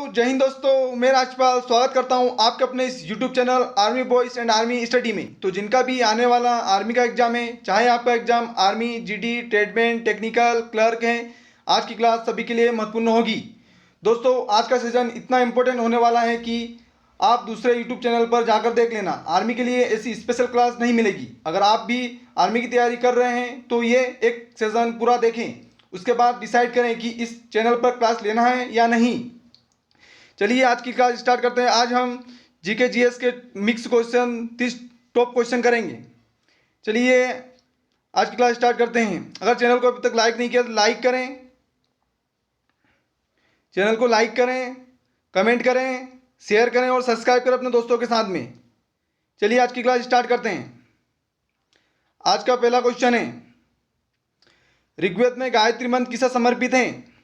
जय हिंद दोस्तों, मैं राजपाल स्वागत करता हूं आपके अपने इस YouTube channel army boys and army study में। तो जिनका भी आने वाला आर्मी का एग्जाम है, चाहे आपका exam army, GD, tradesman, technical, clerk है, आज की क्लास सभी के लिए महत्वपूर्ण होगी। दोस्तों, आज का सेशन इतना इम्पोर्टेंट होने वाला है कि आप दूसरे यूट्यूब चैनल पर जाकर देख लेना। आर्मी के लिए ऐसी स्पेशल क्लास नहीं मिलेगी। अगर आप भी आर्मी की तैयारी कर रहे हैं तो ये एक सेशन पूरा देखें, उसके बाद डिसाइड करें कि इस चैनल पर क्लास लेना है या नहीं। चलिए आज की क्लास स्टार्ट करते हैं। आज हम जीके जीएस के मिक्स क्वेश्चन 30 टॉप क्वेश्चन करेंगे। चलिए आज की क्लास स्टार्ट करते हैं। अगर चैनल को अभी तक लाइक नहीं किया तो लाइक करें, चैनल को लाइक करें, कमेंट करें, शेयर करें और सब्सक्राइब करें अपने दोस्तों के साथ में। चलिए आज की क्लास स्टार्ट करते हैं। आज का पहला क्वेश्चन है, ऋग्वेद में गायत्री मंत्र किसे समर्पित है?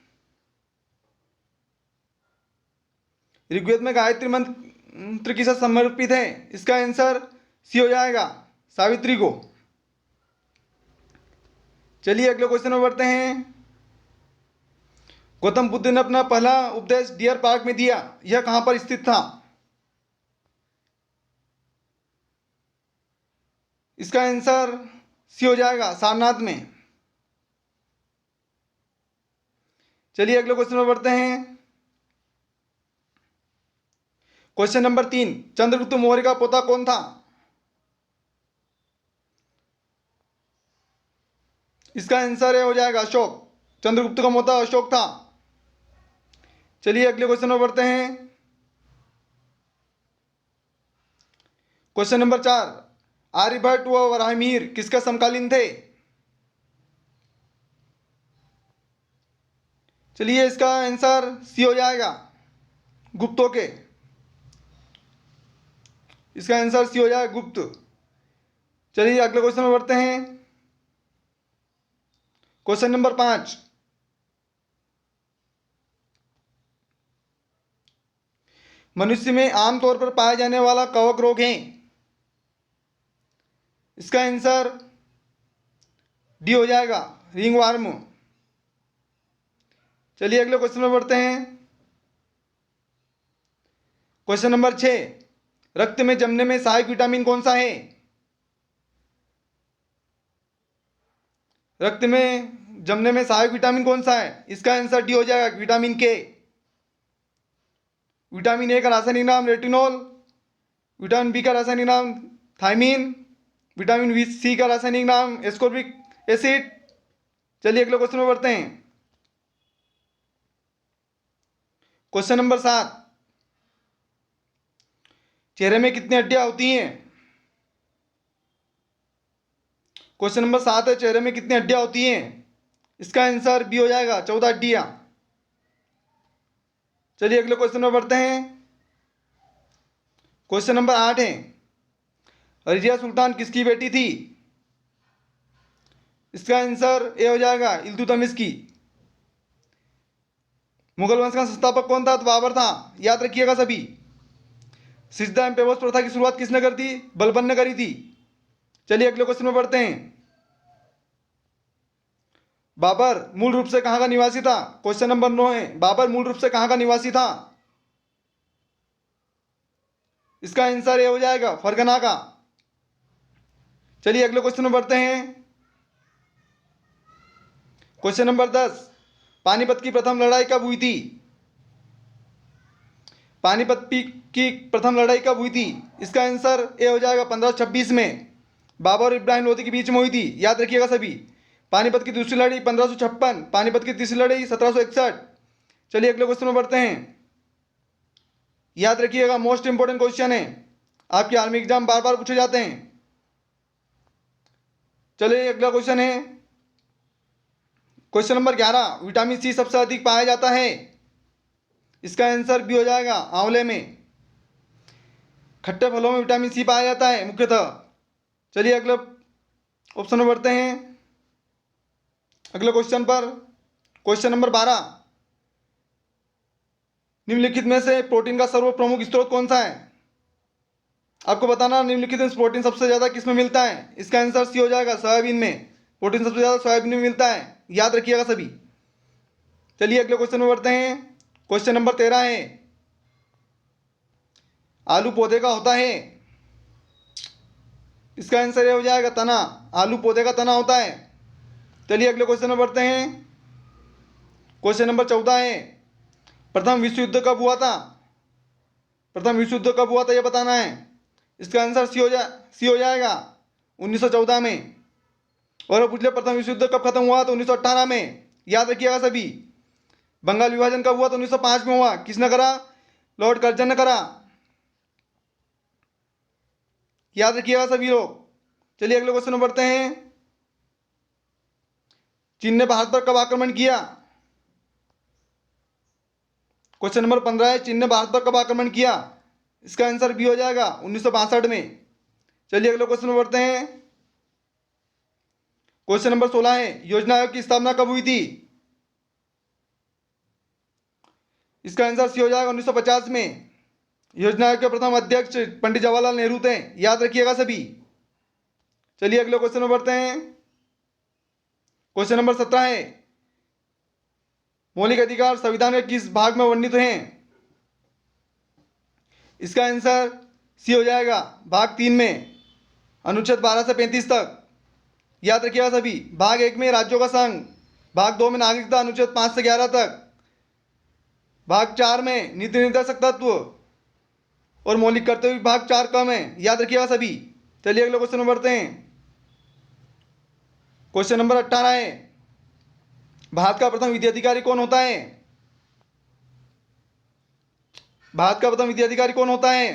ऋग्वेद में गायत्री मंत्र किसे समर्पित है? इसका आंसर सी हो जाएगा, सावित्री को। चलिए अगले क्वेश्चन में बढ़ते हैं। गौतम बुद्ध ने अपना पहला उपदेश डियर पार्क में दिया, यह कहां पर स्थित था? इसका आंसर सी हो जाएगा, सारनाथ में। चलिए अगले क्वेश्चन में बढ़ते हैं। क्वेश्चन नंबर 3, चंद्रगुप्त मौर्य का पोता कौन था? इसका आंसर हो जाएगा अशोक। चंद्रगुप्त का पोता अशोक था। चलिए अगले क्वेश्चन में बढ़ते हैं। क्वेश्चन नंबर 4, आर्यभट्ट व वराहमिहिर किसके समकालीन थे? चलिए इसका आंसर सी हो जाएगा, गुप्तों के। इसका आंसर सी हो जाएगा, गुप्त। चलिए अगले क्वेश्चन में बढ़ते हैं। क्वेश्चन नंबर 5, मनुष्य में आमतौर पर पाया जाने वाला कवक रोग है? इसका आंसर डी हो जाएगा, रिंगवर्म। चलिए अगले क्वेश्चन में बढ़ते हैं। क्वेश्चन नंबर 6, रक्त में जमने में सहायक विटामिन कौन सा है? रक्त में जमने में सहायक विटामिन कौन सा है? इसका आंसर डी हो जाएगा, विटामिन के। विटामिन ए का रासायनिक नाम रेटिनॉल, विटामिन बी का रासायनिक नाम थायमीन, विटामिन बी सी का रासायनिक नाम एस्कॉर्बिक एसिड। चलिए अगले क्वेश्चन में बढ़ते हैं। क्वेश्चन नंबर 7, चेहरे में कितनी हड्डियां होती हैं? क्वेश्चन नंबर 7 है, चेहरे में कितनी हड्डियां होती हैं? इसका आंसर बी हो जाएगा, 14 हड्डियां। चलिए अगले क्वेश्चन में बढ़ते हैं। क्वेश्चन नंबर 8 है, रजिया सुल्तान किसकी बेटी थी? इसका आंसर ए हो जाएगा, इल्तुतमिश की। मुगल वंश का संस्थापक कौन था? तो बाबर था। याद रखिएगा सभी। सिजदा एवं पेवोस प्रथा की शुरुआत किसने कर दी? बलबन ने करी थी। चलिए अगले क्वेश्चन में बढ़ते हैं। बाबर मूल रूप से कहां का निवासी था? क्वेश्चन नंबर 9 है, बाबर मूल रूप से कहां का निवासी था? इसका आंसर ये हो जाएगा, फरगना का। चलिए अगले क्वेश्चन में बढ़ते हैं। क्वेश्चन नंबर 10, पानीपत की प्रथम लड़ाई कब हुई थी? पानीपत की प्रथम लड़ाई कब हुई थी? इसका आंसर ए हो जाएगा, 1526 में। बाबर और इब्राहिम लोदी के बीच में हुई थी। याद रखिएगा सभी। पानीपत की दूसरी लड़ाई 1556, पानीपत की तीसरी लड़ाई 1761। चलिए अगले क्वेश्चन में बढ़ते हैं। याद रखिएगा, मोस्ट इंपोर्टेंट क्वेश्चन है, आपके आर्मी एग्जाम बार बार पूछे जाते हैं। चलिए अगला क्वेश्चन है, क्वेश्चन नंबर 11, विटामिन सी सबसे अधिक पाया जाता है? इसका आंसर भी हो जाएगा, आंवले में। खट्टे फलों में विटामिन सी पाया जाता है मुख्यतः। चलिए अगले ऑप्शन में बढ़ते हैं। अगले क्वेश्चन पर, क्वेश्चन नंबर 12, निम्नलिखित में से प्रोटीन का सर्व प्रमुख स्रोत कौन सा है? आपको बताना निम्नलिखित में प्रोटीन सबसे ज्यादा किस में मिलता है? इसका आंसर सी हो जाएगा, सोयाबीन में। प्रोटीन सबसे ज्यादा सोयाबीन में मिलता है, याद रखिएगा सभी। चलिए अगले क्वेश्चन में बढ़ते हैं। क्वेश्चन नंबर 13 है, आलू पौधे का होता है? इसका आंसर ये हो जाएगा तना। आलू पौधे का तना होता है। चलिए अगले क्वेश्चन में बढ़ते हैं। क्वेश्चन नंबर 14 है, प्रथम विश्व युद्ध कब हुआ था? प्रथम विश्व युद्ध कब हुआ था ये बताना है। इसका आंसर सी हो जाएगा 1914 में। और पूछ ले प्रथम विश्व युद्ध कब खत्म हुआ? तो 1918 में। याद रखिएगा सभी। बंगाल विभाजन कब हुआ? तो 1905 में हुआ। किसने करा? लॉर्ड कर्जन ने करा। याद रखिएगा सभी लोग। चलिए अगले क्वेश्चन में बढ़ते हैं। चीन ने भारत पर कब आक्रमण किया? क्वेश्चन नंबर 15 है, चीन ने भारत पर कब आक्रमण किया? इसका आंसर बी हो जाएगा 1962 में। चलिए अगले क्वेश्चन में बढ़ते हैं। क्वेश्चन नंबर 16 है, योजना आयोग की स्थापना कब हुई थी? इसका आंसर सी हो जाएगा 1950 में। योजना आयोग के प्रथम अध्यक्ष पंडित जवाहरलाल नेहरू थे। याद रखिएगा सभी। चलिए अगले क्वेश्चन में बढ़ते हैं। क्वेश्चन नंबर 17 है, मौलिक अधिकार संविधान के किस भाग में वर्णित हैं? इसका आंसर सी हो जाएगा भाग 3 में, अनुच्छेद 12 से 35 तक। याद रखिएगा सभी। भाग 1 में राज्यों का संघ, भाग 2 में नागरिकता अनुच्छेद 5 से 11 तक, भाग 4 में नीति निर्देशक तत्व और मौलिक कर्तव्य भाग 4 कम है। याद रखिएगा सभी। चलिए अगले क्वेश्चन में बढ़ते हैं। क्वेश्चन नंबर 18 है, भारत का प्रथम विधि अधिकारी कौन होता है? भारत का प्रथम विधि अधिकारी कौन होता है?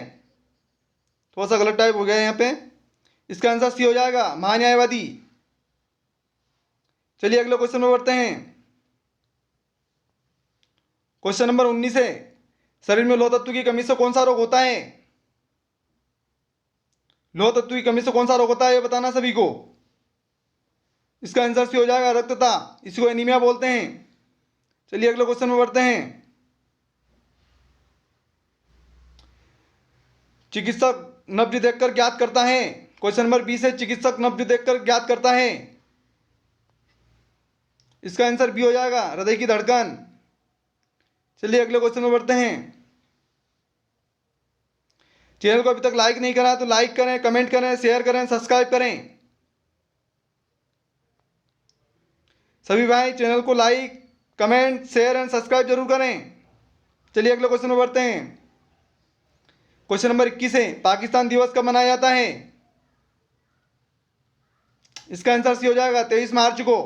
थोड़ा सा गलत टाइप हो गया है यहाँ पे। इसका आंसर सी हो जाएगा महान्यायवादी। चलिए अगले क्वेश्चन में बढ़ते हैं। क्वेश्चन नंबर 19 है, शरीर में लौह तत्व की कमी से कौन सा रोग होता है? लौह तत्व की कमी से कौन सा रोग होता है ये बताना सभी को। इसका आंसर सी हो जाएगा रक्तता। इसी को एनीमिया बोलते हैं। चलिए अगले क्वेश्चन में बढ़ते हैं। चिकित्सक नब्ज देखकर ज्ञात करता है। क्वेश्चन नंबर 20 है, चिकित्सक नब्ज देखकर ज्ञात करता है। इसका आंसर बी हो जाएगा हृदय की धड़कन। चलिए अगले क्वेश्चन में बढ़ते हैं। चैनल को अभी तक लाइक नहीं करा तो लाइक करें, कमेंट करें, शेयर करें, सब्सक्राइब करें। सभी भाई चैनल को like, comment, share and subscribe जरूर करें। चलिए अगले क्वेश्चन में बढ़ते हैं। क्वेश्चन नंबर 21 है, पाकिस्तान दिवस कब मनाया जाता है? इसका आंसर सी हो जाएगा 23 मार्च को।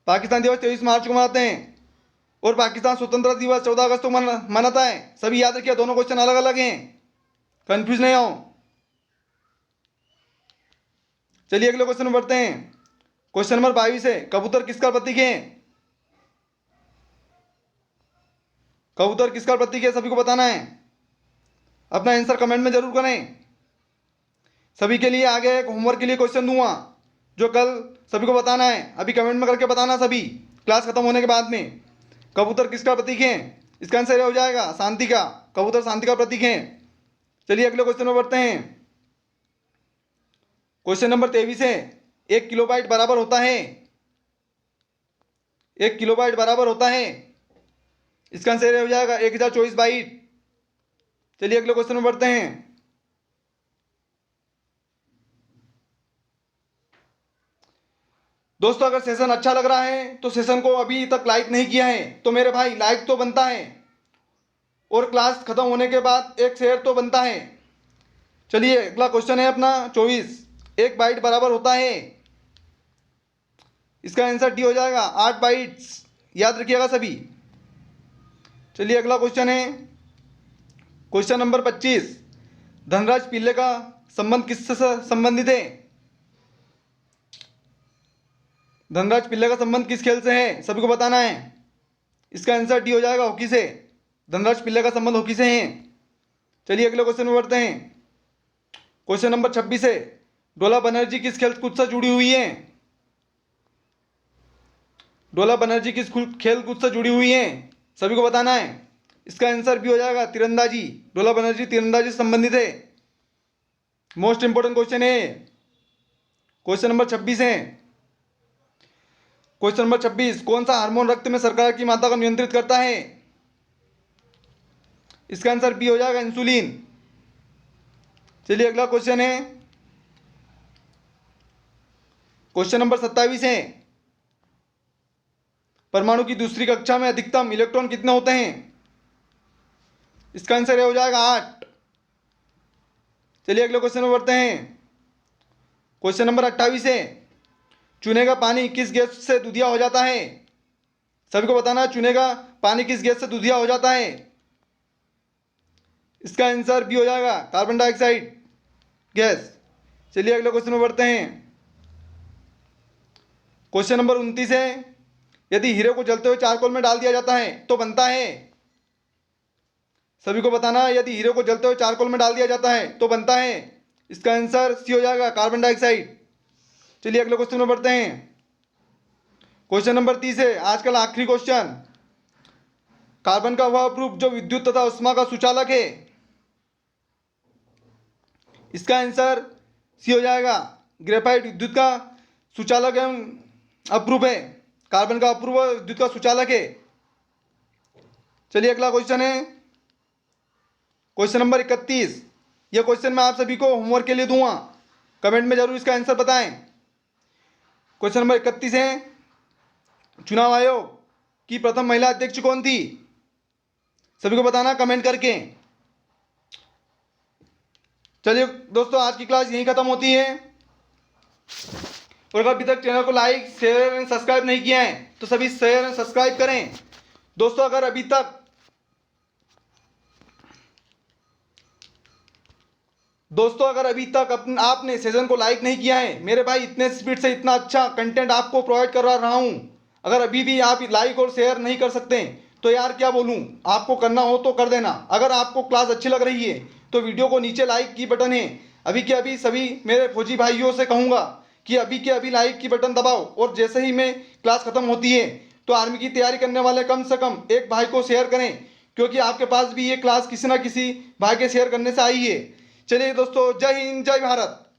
पाकिस्तान दिवस 23 मार्च को मनाते हैं। और पाकिस्तान स्वतंत्रता दिवस 14 अगस्त को मनाता है। सभी याद रखिए, दोनों क्वेश्चन अलग अलग हैं, कंफ्यूज नहीं हो। चलिए अगले क्वेश्चन में बढ़ते हैं। क्वेश्चन नंबर 22 है, कबूतर किसका प्रतीक है? कबूतर किसका प्रतीक है सभी को बताना है। अपना आंसर कमेंट में जरूर करें। सभी के लिए आगे एक होमवर्क के लिए क्वेश्चन दूंगा जो कल सभी को बताना है। अभी कमेंट में करके बताना सभी, क्लास खत्म होने के बाद में। कबूतर किसका प्रतीक है? इसका आंसर हो जाएगा शांति का। कबूतर शांति का प्रतीक है। चलिए अगले क्वेश्चन में बढ़ते हैं। क्वेश्चन नंबर 23 है, 1 किलोबाइट बराबर होता है? 1 किलोबाइट बराबर होता है? इसका आंसर हो जाएगा 1024 बाइट। चलिए अगले क्वेश्चन में बढ़ते हैं। दोस्तों अगर सेशन अच्छा लग रहा है तो सेशन को अभी तक लाइक नहीं किया है तो मेरे भाई लाइक तो बनता है, और क्लास खत्म होने के बाद एक शेयर तो बनता है। चलिए अगला क्वेश्चन है अपना 24, 1 बाइट बराबर होता है? इसका आंसर डी हो जाएगा 8 बाइट्स। याद रखिएगा सभी। चलिए अगला क्वेश्चन है क्वेश्चन नंबर 25, धनराज पिल्ले का संबंध किससे संबंधित है? धनराज पिल्ले का संबंध किस खेल से है सभी को बताना है। इसका आंसर डी हो जाएगा हॉकी से। धनराज पिल्ले का संबंध हॉकी से है। चलिए अगले क्वेश्चन में बढ़ते हैं। क्वेश्चन नंबर 26 है, डोला बनर्जी किस खेल कूद से जुड़ी हुई है? डोला बनर्जी किस खेल कूद से जुड़ी हुई है सभी को बताना है। इसका आंसर भी हो जाएगा तीरंदाजी। डोला बनर्जी तीरंदाजी से संबंधित है। मोस्ट इंपोर्टेंट क्वेश्चन है। क्वेश्चन नंबर 26 है। क्वेश्चन नंबर 26, कौन सा हार्मोन रक्त में शर्करा की मात्रा को नियंत्रित करता है? इसका आंसर बी हो जाएगा इंसुलिन। चलिए अगला क्वेश्चन है, क्वेश्चन नंबर 27 है, परमाणु की दूसरी कक्षा में अधिकतम इलेक्ट्रॉन कितने होते हैं? इसका आंसर ये हो जाएगा 8। चलिए अगले क्वेश्चन में बढ़ते हैं। क्वेश्चन नंबर 28 है, चूने का पानी किस गैस से दूधिया हो जाता है? सभी को बताना है चूने का पानी किस गैस से दूधिया हो जाता है। इसका आंसर बी हो जाएगा कार्बन डाइऑक्साइड गैस। चलिए अगले क्वेश्चन में बढ़ते हैं। क्वेश्चन नंबर 29 है, यदि हीरे को जलते हुए चारकोल में डाल दिया जाता है तो बनता है। सभी को बताना है यदि हीरे को जलते हुए चारकोल में डाल दिया जाता है तो बनता है। इसका आंसर सी हो जाएगा कार्बन डाइऑक्साइड। चलिए अगले क्वेश्चन में बढ़ते हैं। क्वेश्चन नंबर 30 है, आज का आखिरी क्वेश्चन, कार्बन का वह अणु जो विद्युत तथा उष्मा का सुचालक है। इसका आंसर सी हो जाएगा ग्रेफाइट विद्युत का सुचालक एवं अप्रूप है। कार्बन का अपूर्व विद्युत का सुचालक है। चलिए अगला क्वेश्चन है, क्वेश्चन नंबर 31। यह क्वेश्चन मैं आप सभी को होमवर्क के लिए दूंगा, कमेंट में जरूर इसका आंसर बताएं। क्वेश्चन नंबर 31 है, चुनाव आयोग की प्रथम महिला अध्यक्ष कौन थी? सभी को बताना कमेंट करके। चलिए दोस्तों, आज की क्लास यहीं खत्म होती है। और अगर अभी तक चैनल को लाइक शेयर एंड सब्सक्राइब नहीं किया है तो सभी शेयर एंड सब्सक्राइब करें। दोस्तों अगर अभी तक आपने सेशन को लाइक नहीं किया है, मेरे भाई इतने स्पीड से इतना अच्छा कंटेंट आपको प्रोवाइड करवा रहा हूं, अगर अभी भी आप लाइक और शेयर नहीं कर सकते तो यार क्या बोलूं, आपको करना हो तो कर देना। अगर आपको क्लास अच्छी लग रही है तो वीडियो को नीचे लाइक की बटन है, अभी के अभी सभी मेरे फौजी भाइयों से कहूँगा कि अभी के अभी लाइक की बटन दबाओ। और जैसे ही मैं क्लास खत्म होती है तो आर्मी की तैयारी करने वाले कम से कम एक भाई को शेयर करें, क्योंकि आपके पास भी ये क्लास किसी ना किसी भाई के शेयर करने से आई है। चलिए दोस्तों, जय हिंद जय भारत।